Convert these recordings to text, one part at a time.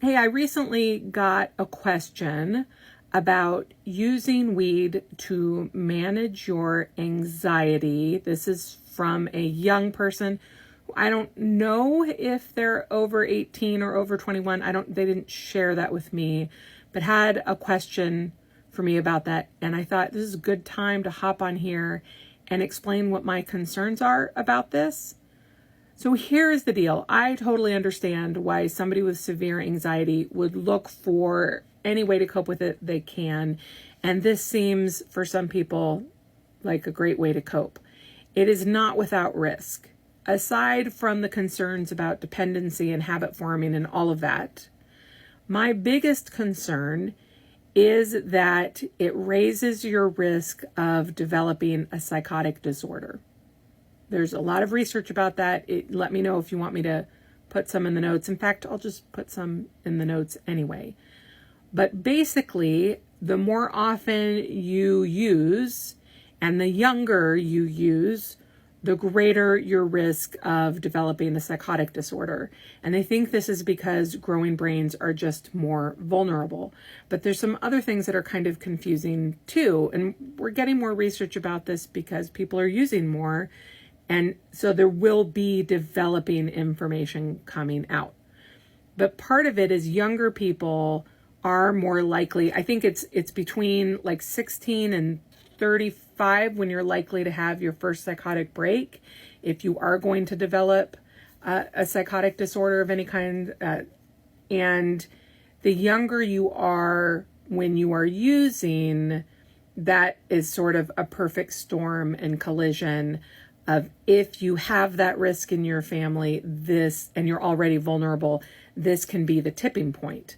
Hey, I recently got a question about using weed to manage your anxiety. This is from a young person. I don't know if they're over 18 or over 21. They didn't share that with me, but had a question for me about that. And I thought this is a good time to hop on here and explain what my concerns are about this. So here's the deal. I totally understand why somebody with severe anxiety would look for any way to cope with it they can. And this seems, for some people, like a great way to cope. It is not without risk. Aside from the concerns about dependency and habit forming and all of that, my biggest concern is that it raises your risk of developing a psychotic disorder. There's a lot of research about that. Let me know if you want me to put some in the notes. In fact, I'll just put some in the notes anyway. But basically, the more often you use and the younger you use, the greater your risk of developing a psychotic disorder. And they think this is because growing brains are just more vulnerable. But there's some other things that are kind of confusing too. And we're getting more research about this because people are using more. And so there will be developing information coming out. But part of it is younger people are more likely, I think it's between like 16 and 35 when you're likely to have your first psychotic break, if you are going to develop a psychotic disorder of any kind. And the younger you are when you are using, that is sort of a perfect storm and collision of, if you have that risk in your family, and you're already vulnerable, this can be the tipping point.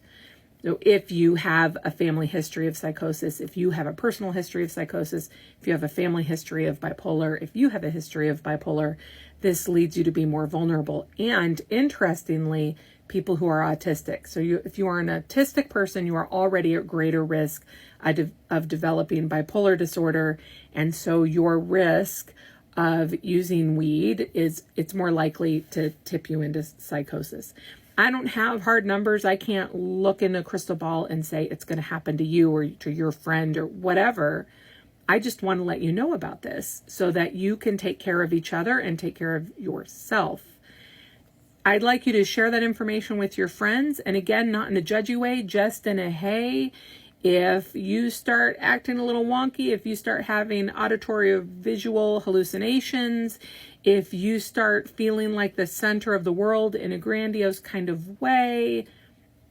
So if you have a family history of psychosis, if you have a personal history of psychosis, if you have a family history of bipolar, if you have a history of bipolar, this leads you to be more vulnerable. And interestingly, people who are autistic. So if you are an autistic person, you are already at greater risk of developing bipolar disorder. And so your risk of using weed it's more likely to tip you into psychosis. I don't have hard numbers. I can't look in a crystal ball and say it's going to happen to you or to your friend or whatever. I just want to let you know about this so that you can take care of each other and take care of yourself. I'd like you to share that information with your friends. And again, not in a judgy way, just in a, hey, if you start acting a little wonky, if you start having auditory or visual hallucinations, if you start feeling like the center of the world in a grandiose kind of way,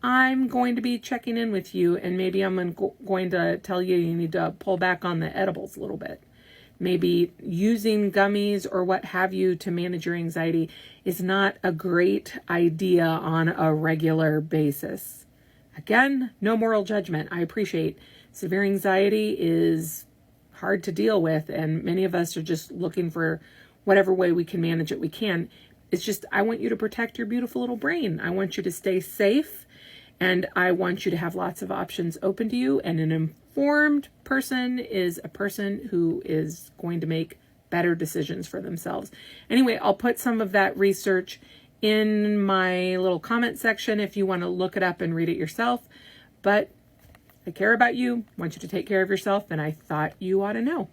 I'm going to be checking in with you, and maybe I'm going to tell you need to pull back on the edibles a little bit. Maybe using gummies or what have you to manage your anxiety is not a great idea on a regular basis. Again, no moral judgment. I appreciate severe anxiety is hard to deal with, and many of us are just looking for whatever way we can manage it we can. It's just, I want you to protect your beautiful little brain. I want you to stay safe, and I want you to have lots of options open to you. And an informed person is a person who is going to make better decisions for themselves. Anyway, I'll put some of that research in my little comment section if you want to look it up and read it yourself. But I care about you, want you to take care of yourself, and I thought you ought to know.